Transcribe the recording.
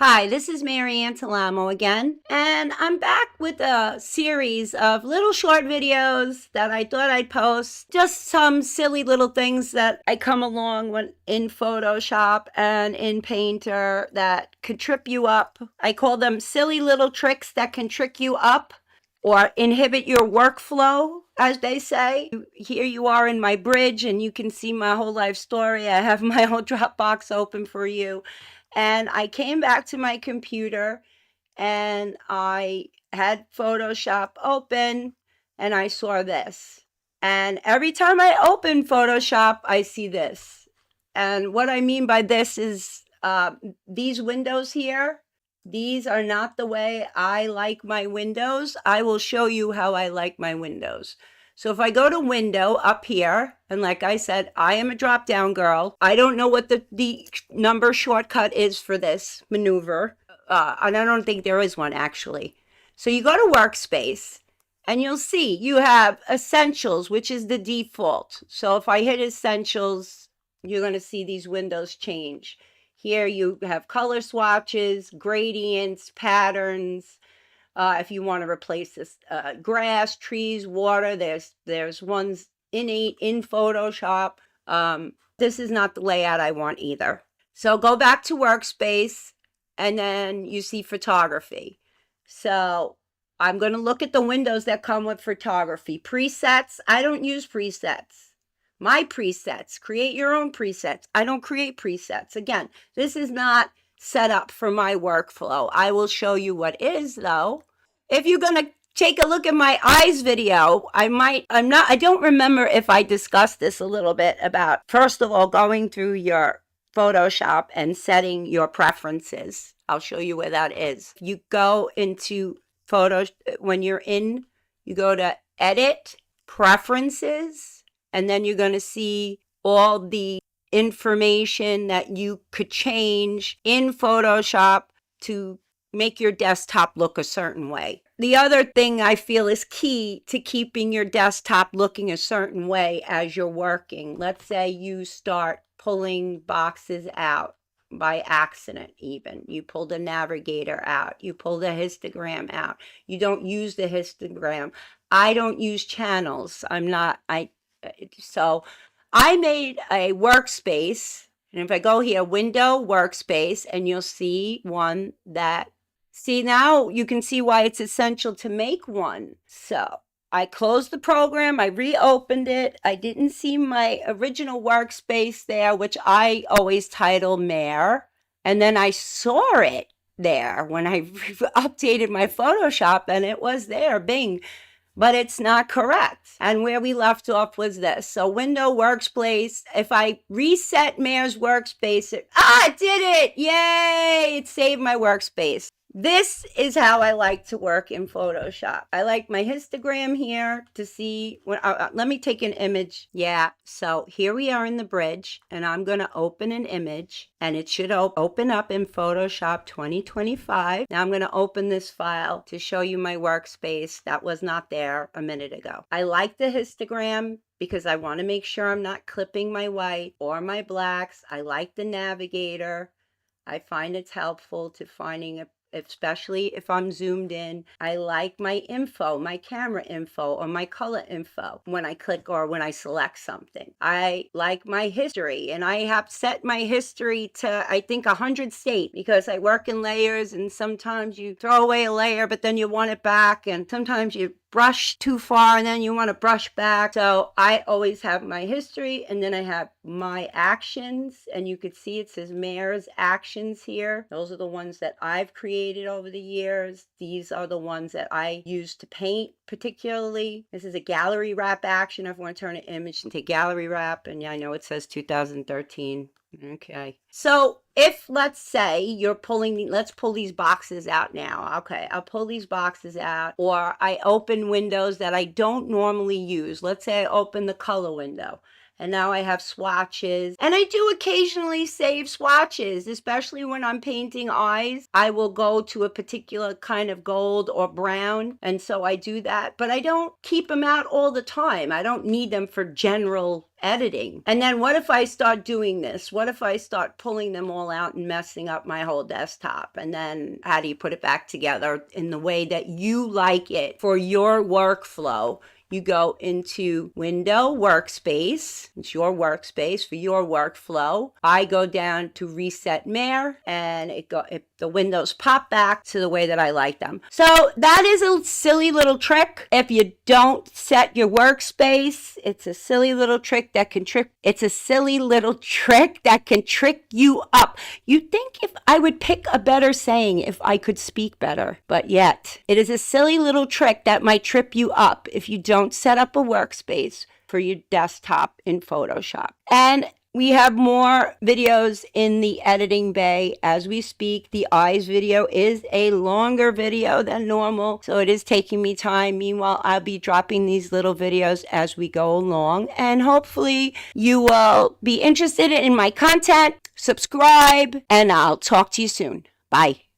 Hi, this is Mary Ann Talamo again, and I'm back with a series of little short videos that I thought I'd post. Just some silly little things that I come along when in Photoshop and in Painter that could trip you up. I call them silly little tricks that can trick you up or inhibit your workflow, as they say. Here you are in my bridge, and you can see my whole life story. I have my whole Dropbox open for you. And I came back to my computer and I had Photoshop open and I saw this. And every time I open Photoshop, I see this. And what I mean by this is these windows here, these are not the way I like my windows. I will show you how I like my windows. So if I go to window up here, and like I said, I am a drop down girl. I don't know what the number shortcut is for this maneuver. And I don't think there is one actually. So you go to workspace and you'll see you have essentials, which is the default. So if I hit essentials, you're going to see these windows change. Here you have color swatches, gradients, patterns. If you want to replace this grass, trees, water, there's ones innate in Photoshop. This is not the layout I want either. So go back to workspace and then you see photography. So I'm going to look at the windows that come with photography. Presets, I don't use presets. My presets, create your own presets. I don't create presets. Again, this is not set up for my workflow. I will show you what is though. If you're going to take a look at my eyes video, I don't remember if I discussed this a little bit about, first of all, going through your Photoshop and setting your preferences. I'll show you where that is. You go into when you're in, you go to edit, preferences, and then you're going to see all the information that you could change in Photoshop to make your desktop look a certain way. The other thing I feel is key to keeping your desktop looking a certain way as you're working. Let's say you start pulling boxes out by accident even. You pull the navigator out. You pull the histogram out. You don't use the histogram. I don't use channels. So I made a workspace. And if I go here, window, workspace, and you'll see one that, see now you can see why it's essential to make one. So I closed the program, I reopened it. I didn't see my original workspace there, which I always title Mare. And then I saw it there when I updated my Photoshop and it was there, bing. But it's not correct. And where we left off was this. So window, workspace. If I reset Mare's workspace, it did it. Yay, it saved my workspace. This is how I like to work in Photoshop. I like my histogram here to see, let me take an image. Yeah, so here we are in the bridge and I'm gonna open an image and it should open up in Photoshop 2025. Now I'm gonna open this file to show you my workspace that was not there a minute ago. I like the histogram because I wanna make sure I'm not clipping my white or my blacks. I like the navigator. I find it's helpful to finding especially if I'm zoomed in. I like my info, my camera info, or my color info when I click or when I select something. I like my history, and I have set my history to, I think, 100 state because I work in layers, and sometimes you throw away a layer, but then you want it back, and sometimes you brush too far and then you want to brush back. So I always have my history and then I have my actions, and you could see it says Mare's actions here. Those are the ones that I've created over the years. These are the ones that I use to paint particularly. This is a gallery wrap action. If I want to turn an image into gallery wrap, and yeah, I know it says 2013. Okay. So if, let's say, you're pulling, let's pull these boxes out now. Okay, I'll pull these boxes out, or I open windows that I don't normally use. Let's say I open the color window And now I have swatches. And I do occasionally save swatches, especially when I'm painting eyes. I will go to a particular kind of gold or brown. And so I do that. But I don't keep them out all the time. I don't need them for general editing. And then what if I start doing this? What if I start pulling them all out and messing up my whole desktop? And then how do you put it back together in the way that you like it for your workflow? You go into Window, Workspace. It's your workspace for your workflow. I go down to Reset Mere, and the windows pop back to the way that I like them. So that is a silly little trick. If you don't set your workspace, it's a silly little trick that can trick. It's a silly little trick that can trick you up. You'd think if I would pick a better saying if I could speak better, but yet it is a silly little trick that might trip you up if you don't set up a workspace for your desktop in Photoshop. And we have more videos in the editing bay as we speak. The eyes video is a longer video than normal, so it is taking me time. Meanwhile, I'll be dropping these little videos as we go along, and hopefully you will be interested in my content. Subscribe, and I'll talk to you soon. Bye.